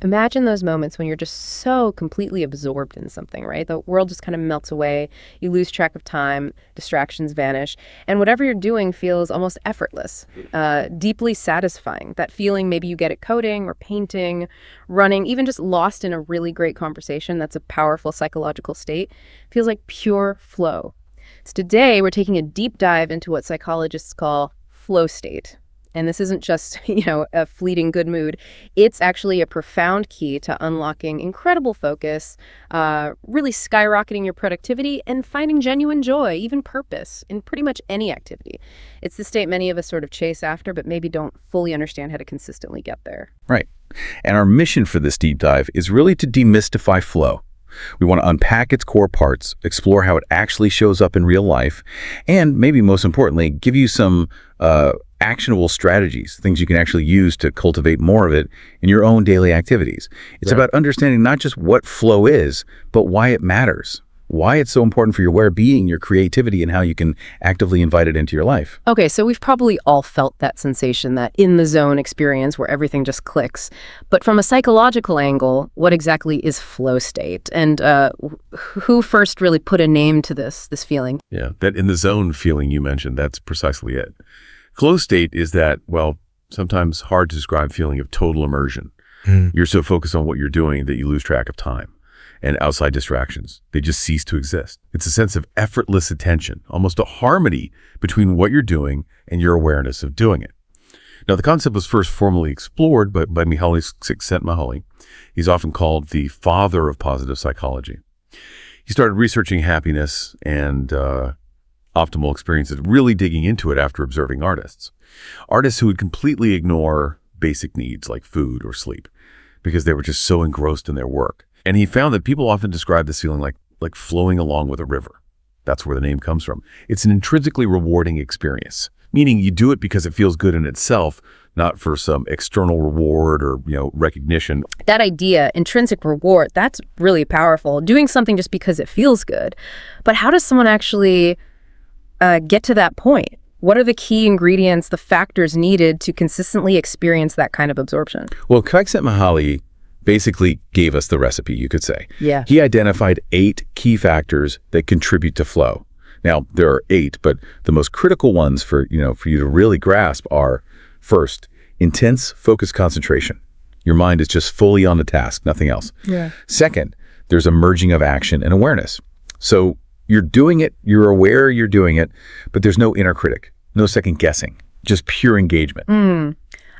Imagine those moments when you're just so completely absorbed in something, right? The world just kind of melts away. You lose track of time, distractions vanish, and whatever you're doing feels almost effortless, deeply satisfying. That feeling, maybe you get it coding or painting, running, even just lost in a really great conversation. That's a powerful psychological state. Feels like pure flow. So today, we're taking a deep dive into what psychologists call flow state. And this isn't just, a fleeting good mood. It's actually a profound key to unlocking incredible focus, really skyrocketing your productivity, and finding genuine joy, even purpose, in pretty much any activity. It's the state many of us sort of chase after, but maybe don't fully understand how to consistently get there. Right. And our mission for this deep dive is really to demystify flow. We want to unpack its core parts, explore how it actually shows up in real life, and maybe most importantly, give you some actionable strategies, things you can actually use to cultivate more of it in your own daily activities. It's about understanding not just what flow is, but why it matters, why it's so important for your well-being, your creativity, and how you can actively invite it into your life. Okay, so we've probably all felt that sensation, that in-the-zone experience where everything just clicks. But from a psychological angle, what exactly is flow state? And who first really put a name to this feeling? Yeah, that in-the-zone feeling you mentioned, that's precisely it. Flow state is that, sometimes hard to describe feeling of total immersion. You're so focused on what you're doing that you lose track of time and outside distractions. They just cease to exist. It's a sense of effortless attention, almost a harmony between what you're doing and your awareness of doing it. Now, the concept was first formally explored by Mihaly Csikszentmihalyi. He's often called the father of positive psychology. He started researching happiness and optimal experiences, really digging into it after observing artists who would completely ignore basic needs like food or sleep because they were just so engrossed in their work. And he found that people often describe this feeling like flowing along with a river. That's where the name comes from. It's an intrinsically rewarding experience, meaning you do it because it feels good in itself, not for some external reward or, recognition. That idea, intrinsic reward, that's really powerful. Doing something just because it feels good. But how does someone actually get to that point? What are the key ingredients, the factors needed to consistently experience that kind of absorption? Well, Csikszentmihalyi basically gave us the recipe, you could say. Yeah. He identified 8 key factors that contribute to flow. Now, there are 8, but the most critical ones for you to really grasp are, first, intense focused concentration. Your mind is just fully on the task, nothing else. Yeah. Second, there's a merging of action and awareness. So you're doing it, you're aware you're doing it, but there's no inner critic, no second guessing, just pure engagement.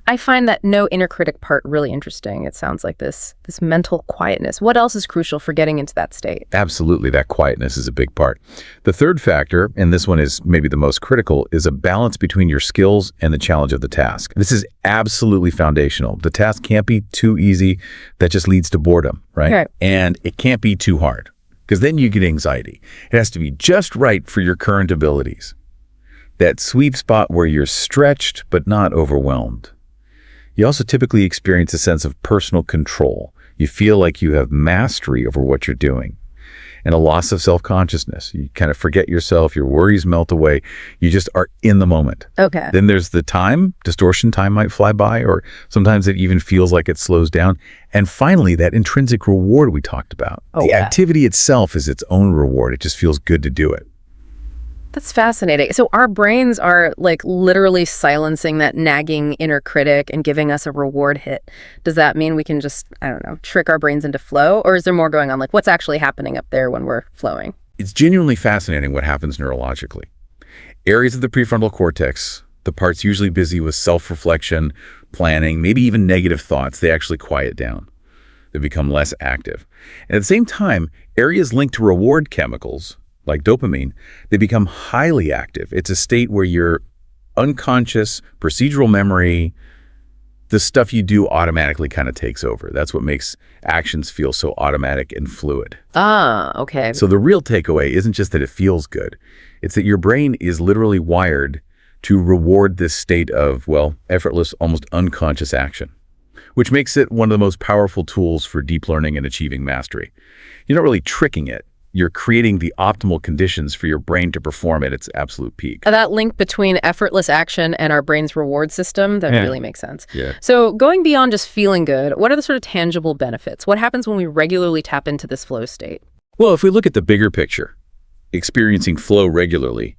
I find that no inner critic part really interesting. It sounds like this mental quietness. What else is crucial for getting into that state? Absolutely, that quietness is a big part. The third factor, and this one is maybe the most critical, is a balance between your skills and the challenge of the task. This is absolutely foundational. The task can't be too easy. That just leads to boredom, right? Right. And it can't be too hard, because then you get anxiety. It has to be just right for your current abilities. That sweet spot where you're stretched but not overwhelmed. You also typically experience a sense of personal control. You feel like you have mastery over what you're doing. And a loss of self-consciousness. You kind of forget yourself, your worries melt away. You just are in the moment. Okay. Then there's the time, distortion, time might fly by, or sometimes it even feels like it slows down. And finally, that intrinsic reward we talked about. The activity itself is its own reward. It just feels good to do it. That's fascinating. So our brains are like literally silencing that nagging inner critic and giving us a reward hit. Does that mean we can just, trick our brains into flow? Or is there more going on? Like what's actually happening up there when we're flowing? It's genuinely fascinating what happens neurologically. Areas of the prefrontal cortex, the parts usually busy with self-reflection, planning, maybe even negative thoughts, they actually quiet down. They become less active. And at the same time, areas linked to reward chemicals, like dopamine, they become highly active. It's a state where your unconscious procedural memory, the stuff you do automatically kind of takes over. That's what makes actions feel so automatic and fluid. Okay. So the real takeaway isn't just that it feels good. It's that your brain is literally wired to reward this state of, effortless, almost unconscious action, which makes it one of the most powerful tools for deep learning and achieving mastery. You're not really tricking it. You're creating the optimal conditions for your brain to perform at its absolute peak. That link between effortless action and our brain's reward system, that Yeah. really makes sense. Yeah. So going beyond just feeling good, what are the sort of tangible benefits? What happens when we regularly tap into this flow state? Well, if we look at the bigger picture, experiencing flow regularly,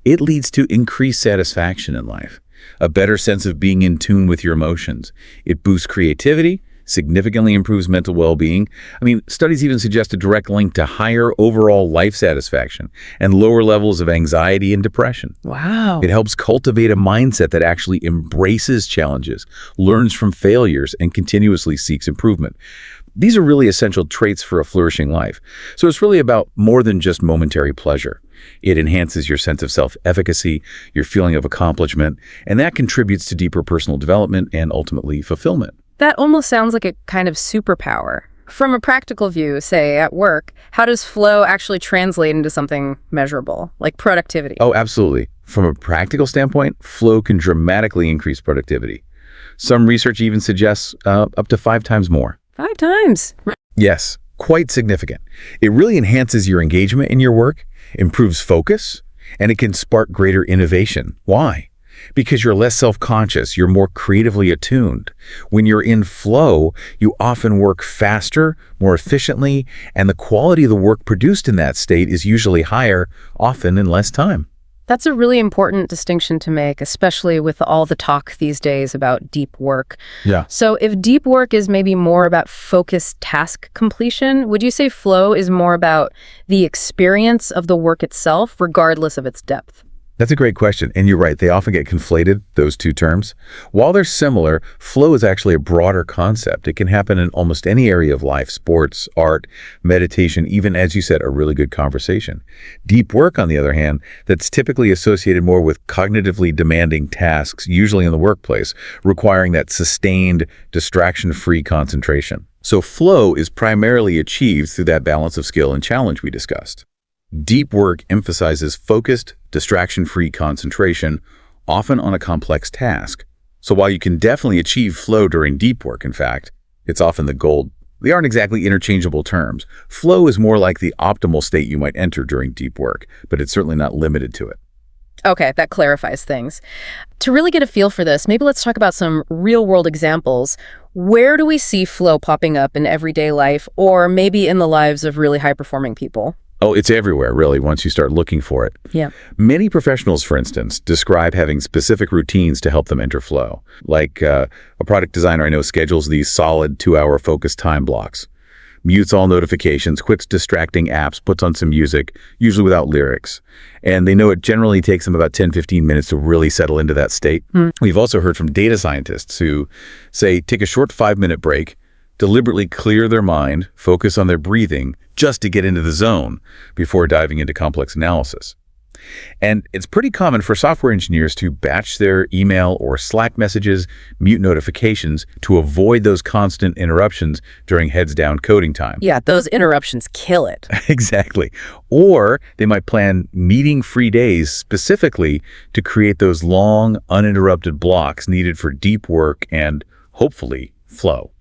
it leads to increased satisfaction in life, a better sense of being in tune with your emotions. It boosts creativity, significantly improves mental well-being. I mean, studies even suggest a direct link to higher overall life satisfaction and lower levels of anxiety and depression. Wow. It helps cultivate a mindset that actually embraces challenges, learns from failures, and continuously seeks improvement. These are really essential traits for a flourishing life. So it's really about more than just momentary pleasure. It enhances your sense of self-efficacy, your feeling of accomplishment, and that contributes to deeper personal development and ultimately fulfillment. That almost sounds like a kind of superpower. From a practical view, say at work, how does flow actually translate into something measurable, like productivity? Oh, absolutely. From a practical standpoint, flow can dramatically increase productivity. Some research even suggests up to 5 times more. 5 times. Yes, quite significant. It really enhances your engagement in your work, improves focus, and it can spark greater innovation. Why? Because you're less self-conscious, you're more creatively attuned. When you're in flow, you often work faster, more efficiently, and the quality of the work produced in that state is usually higher, often in less time. That's a really important distinction to make, especially with all the talk these days about deep work. Yeah. So if deep work is maybe more about focused task completion, would you say flow is more about the experience of the work itself, regardless of its depth? That's a great question, and you're right, they often get conflated, those two terms. While they're similar, flow is actually a broader concept. It can happen in almost any area of life: sports, art, meditation, even, as you said, a really good conversation. Deep work, on the other hand, that's typically associated more with cognitively demanding tasks, usually in the workplace, requiring that sustained, distraction-free concentration. So flow is primarily achieved through that balance of skill and challenge we discussed. Deep work emphasizes focused, distraction-free concentration, often on a complex task. So while you can definitely achieve flow during deep work, in fact, it's often the goal. They aren't exactly interchangeable terms. Flow is more like the optimal state you might enter during deep work, but it's certainly not limited to it. Okay, that clarifies things. To really get a feel for this, maybe let's talk about some real-world examples. Where do we see flow popping up in everyday life, or maybe in the lives of really high-performing people? Oh, it's everywhere, really, once you start looking for it. Yeah. Many professionals, for instance, describe having specific routines to help them enter flow. Like a product designer I know schedules these solid 2-hour focused time blocks, mutes all notifications, quits distracting apps, puts on some music, usually without lyrics. And they know it generally takes them about 10-15 minutes to really settle into that state. We've also heard from data scientists who say take a short 5-minute break, deliberately clear their mind, focus on their breathing, just to get into the zone before diving into complex analysis. And it's pretty common for software engineers to batch their email or Slack messages, mute notifications to avoid those constant interruptions during heads-down coding time. Yeah, those interruptions kill it. Exactly. Or they might plan meeting-free days specifically to create those long, uninterrupted blocks needed for deep work and, hopefully, flow.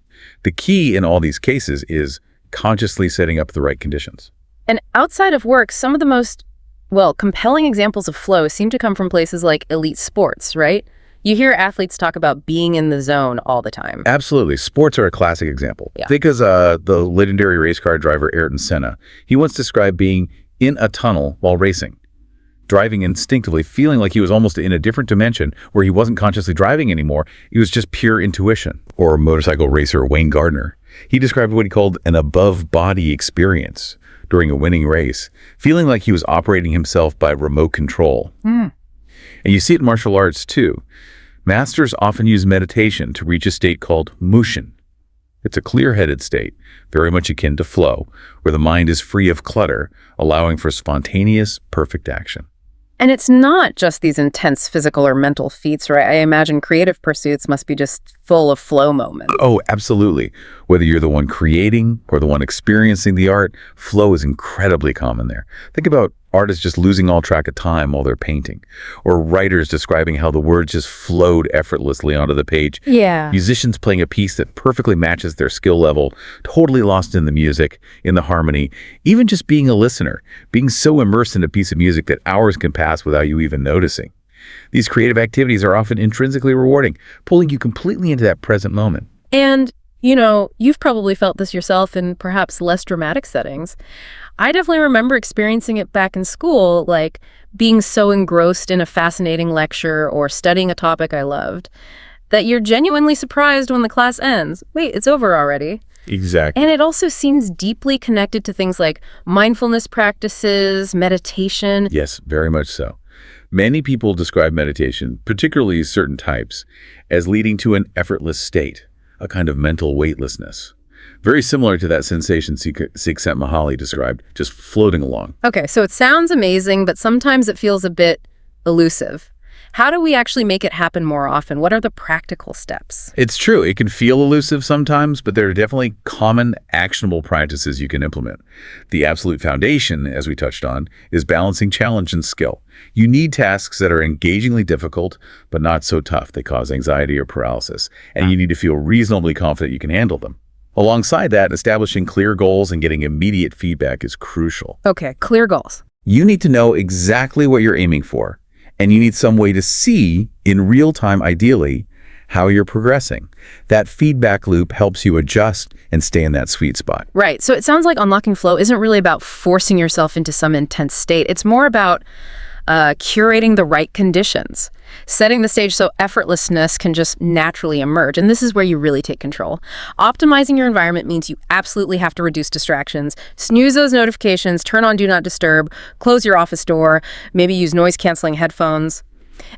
The key in all these cases is consciously setting up the right conditions. And outside of work, some of the most, well, compelling examples of flow seem to come from places like elite sports, right? You hear athletes talk about being in the zone all the time. Absolutely. Sports are a classic example. Yeah. Think of the legendary race car driver Ayrton Senna. He once described being in a tunnel while racing, driving instinctively, feeling like he was almost in a different dimension where he wasn't consciously driving anymore. It was just pure intuition. Or motorcycle racer Wayne Gardner. He described what he called an above-body experience during a winning race, feeling like he was operating himself by remote control. And you see it in martial arts, too. Masters often use meditation to reach a state called mushin. It's a clear-headed state, very much akin to flow, where the mind is free of clutter, allowing for spontaneous, perfect action. And it's not just these intense physical or mental feats, right? I imagine creative pursuits must be just full of flow moments. Oh, absolutely. Whether you're the one creating or the one experiencing the art, flow is incredibly common there. Think about artists just losing all track of time while they're painting, or writers describing how the words just flowed effortlessly onto the page. Yeah. Musicians playing a piece that perfectly matches their skill level, totally lost in the music, in the harmony, even just being a listener, being so immersed in a piece of music that hours can pass without you even noticing. These creative activities are often intrinsically rewarding, pulling you completely into that present moment. And, you've probably felt this yourself in perhaps less dramatic settings. I definitely remember experiencing it back in school, like being so engrossed in a fascinating lecture or studying a topic I loved, that you're genuinely surprised when the class ends. Wait, it's over already. Exactly. And it also seems deeply connected to things like mindfulness practices, meditation. Yes, very much so. Many people describe meditation, particularly certain types, as leading to an effortless state, a kind of mental weightlessness. Very similar to that sensation Csikszentmihalyi described, just floating along. Okay, so it sounds amazing, but sometimes it feels a bit elusive. How do we actually make it happen more often? What are the practical steps? It's true, it can feel elusive sometimes, but there are definitely common, actionable practices you can implement. The absolute foundation, as we touched on, is balancing challenge and skill. You need tasks that are engagingly difficult, but not so tough they cause anxiety or paralysis, and you need to feel reasonably confident you can handle them. Alongside that, establishing clear goals and getting immediate feedback is crucial. Okay, clear goals. You need to know exactly what you're aiming for, and you need some way to see, in real time ideally, how you're progressing. That feedback loop helps you adjust and stay in that sweet spot. Right, so it sounds like unlocking flow isn't really about forcing yourself into some intense state. It's more about curating the right conditions, setting the stage so effortlessness can just naturally emerge. And this is where you really take control. Optimizing your environment means you absolutely have to reduce distractions, snooze those notifications, turn on Do Not Disturb, close your office door, maybe use noise-canceling headphones.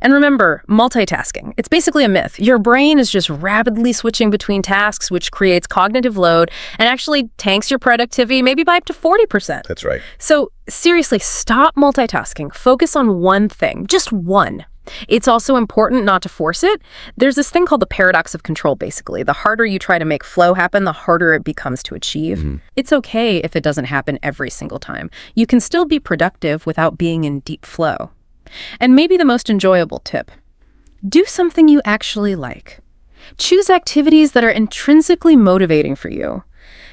And remember, multitasking. It's basically a myth. Your brain is just rapidly switching between tasks, which creates cognitive load and actually tanks your productivity maybe by up to 40%. That's right. So seriously, stop multitasking. Focus on one thing, just one. It's also important not to force it. There's this thing called the paradox of control, basically. The harder you try to make flow happen, the harder it becomes to achieve. It's okay if it doesn't happen every single time. You can still be productive without being in deep flow. And maybe the most enjoyable tip, do something you actually like. Choose activities that are intrinsically motivating for you.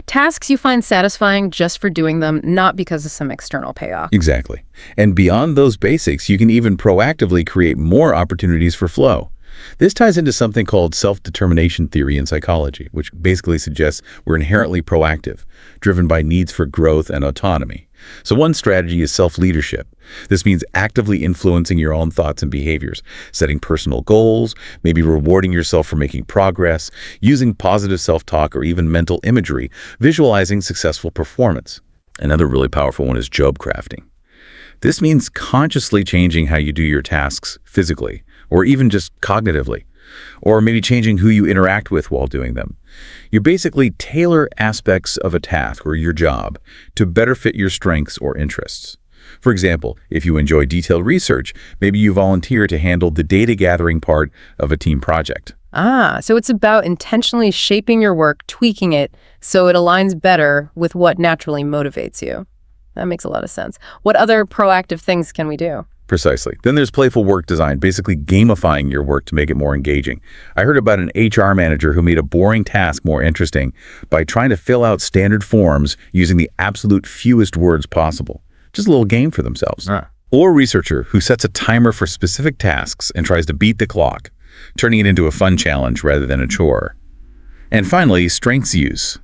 Tasks you find satisfying just for doing them, not because of some external payoff. Exactly. And beyond those basics, you can even proactively create more opportunities for flow. This ties into something called self-determination theory in psychology, which basically suggests we're inherently proactive, driven by needs for growth and autonomy. So one strategy is self-leadership. This means actively influencing your own thoughts and behaviors, setting personal goals, maybe rewarding yourself for making progress, using positive self-talk or even mental imagery, visualizing successful performance. Another really powerful one is job crafting. This means consciously changing how you do your tasks physically, or even just cognitively, or maybe changing who you interact with while doing them. You basically tailor aspects of a task or your job to better fit your strengths or interests. For example, if you enjoy detailed research, maybe you volunteer to handle the data gathering part of a team project. So it's about intentionally shaping your work, tweaking it so it aligns better with what naturally motivates you. That makes a lot of sense. What other proactive things can we do? Precisely. Then there's playful work design, basically gamifying your work to make it more engaging. I heard about an HR manager who made a boring task more interesting by trying to fill out standard forms using the absolute fewest words possible. Just a little game for themselves. Or a researcher who sets a timer for specific tasks and tries to beat the clock, turning it into a fun challenge rather than a chore. And finally, strengths use.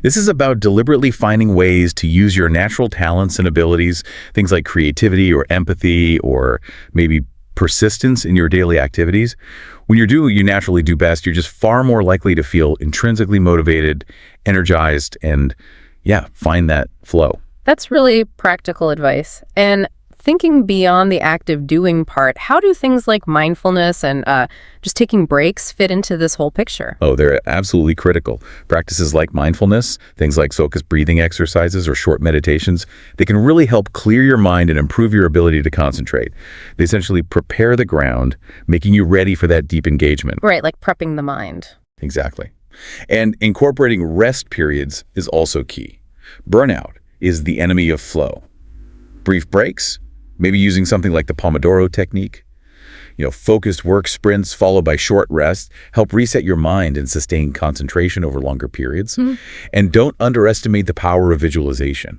This is about deliberately finding ways to use your natural talents and abilities, things like creativity or empathy or maybe persistence in your daily activities. When you're doing what you naturally do best, you're just far more likely to feel intrinsically motivated, energized, and find that flow. That's really practical advice. And thinking beyond the active doing part, how do things like mindfulness and just taking breaks fit into this whole picture? Oh, they're absolutely critical. Practices like mindfulness, things like focused breathing exercises or short meditations, they can really help clear your mind and improve your ability to concentrate. They essentially prepare the ground, making you ready for that deep engagement. Right, like prepping the mind. Exactly. And incorporating rest periods is also key. Burnout is the enemy of flow. Brief breaks, maybe using something like the Pomodoro technique. Focused work sprints followed by short rests help reset your mind and sustain concentration over longer periods. And don't underestimate the power of visualization.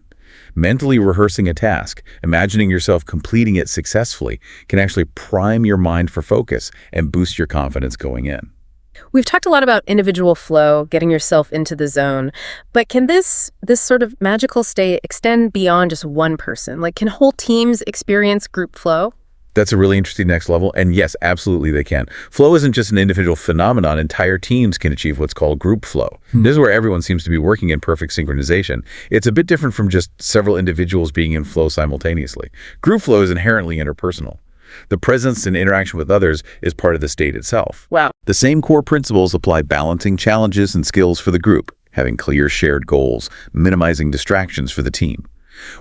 Mentally rehearsing a task, imagining yourself completing it successfully, can actually prime your mind for focus and boost your confidence going in. We've talked a lot about individual flow, getting yourself into the zone, but can this sort of magical state extend beyond just one person? Like, can whole teams experience group flow? That's a really interesting next level, and yes, absolutely they can. Flow isn't just an individual phenomenon. Entire teams can achieve what's called group flow. This is where everyone seems to be working in perfect synchronization. It's a bit different from just several individuals being in flow simultaneously. Group flow is inherently interpersonal. The presence and interaction with others is part of the state itself. Wow. The same core principles apply balancing challenges and skills for the group, having clear shared goals, minimizing distractions for the team.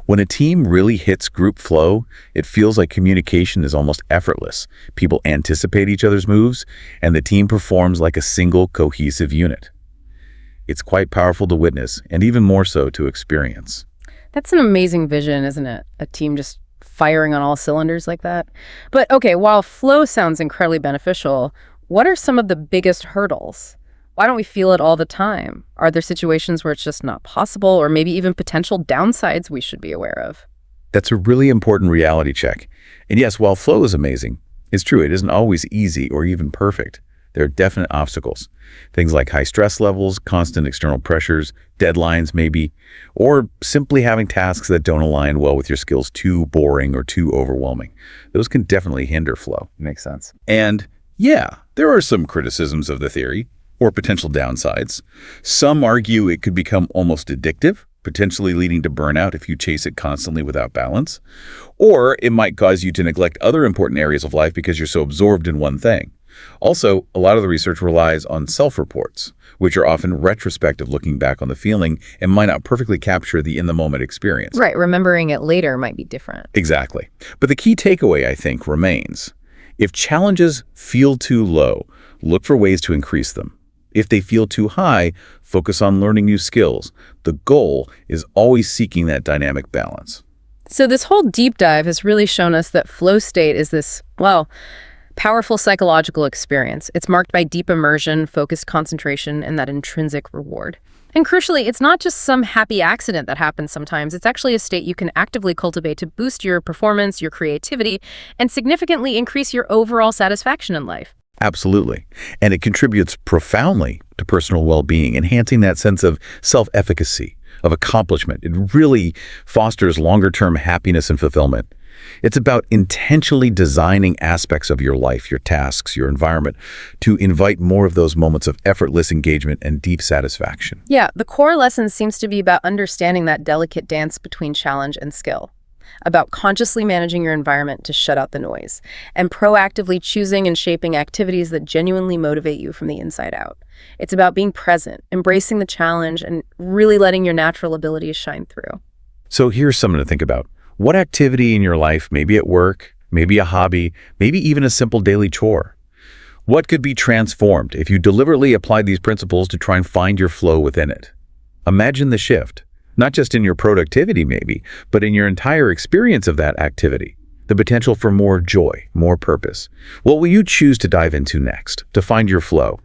When a team really hits group flow, it feels like communication is almost effortless. People anticipate each other's moves, and the team performs like a single cohesive unit. It's quite powerful to witness, and even more so to experience. That's an amazing vision, isn't it? A team just firing on all cylinders like that. But okay, while flow sounds incredibly beneficial, what are some of the biggest hurdles? Why don't we feel it all the time? Are there situations where it's just not possible, or maybe even potential downsides we should be aware of? That's a really important reality check. And yes, while flow is amazing, it's true, it isn't always easy or even perfect. There are definite obstacles. Things like high stress levels, constant external pressures, deadlines maybe, or simply having tasks that don't align well with your skills, too boring or too overwhelming. Those can definitely hinder flow. Makes sense. And yeah, there are some criticisms of the theory, or potential downsides. Some argue it could become almost addictive, potentially leading to burnout if you chase it constantly without balance. Or it might cause you to neglect other important areas of life because you're so absorbed in one thing. Also, a lot of the research relies on self-reports, which are often retrospective, looking back on the feeling and might not perfectly capture the in-the-moment experience. Right, remembering it later might be different. Exactly. But the key takeaway, I think, remains. If challenges feel too low, look for ways to increase them. If they feel too high, focus on learning new skills. The goal is always seeking that dynamic balance. So this whole deep dive has really shown us that flow state is this, well, powerful psychological experience. It's marked by deep immersion, focused concentration, and that intrinsic reward. And crucially, it's not just some happy accident that happens sometimes. It's actually a state you can actively cultivate to boost your performance, your creativity, and significantly increase your overall satisfaction in life. Absolutely. And it contributes profoundly to personal well-being, enhancing that sense of self-efficacy, of accomplishment. It really fosters longer-term happiness and fulfillment. It's about intentionally designing aspects of your life, your tasks, your environment, to invite more of those moments of effortless engagement and deep satisfaction. Yeah, the core lesson seems to be about understanding that delicate dance between challenge and skill, about consciously managing your environment to shut out the noise, and proactively choosing and shaping activities that genuinely motivate you from the inside out. It's about being present, embracing the challenge, and really letting your natural abilities shine through. So here's something to think about. What activity in your life, maybe at work, maybe a hobby, maybe even a simple daily chore? What could be transformed if you deliberately applied these principles to try and find your flow within it? Imagine the shift. Not just in your productivity maybe, but in your entire experience of that activity. The potential for more joy, more purpose. What will you choose to dive into next, to find your flow?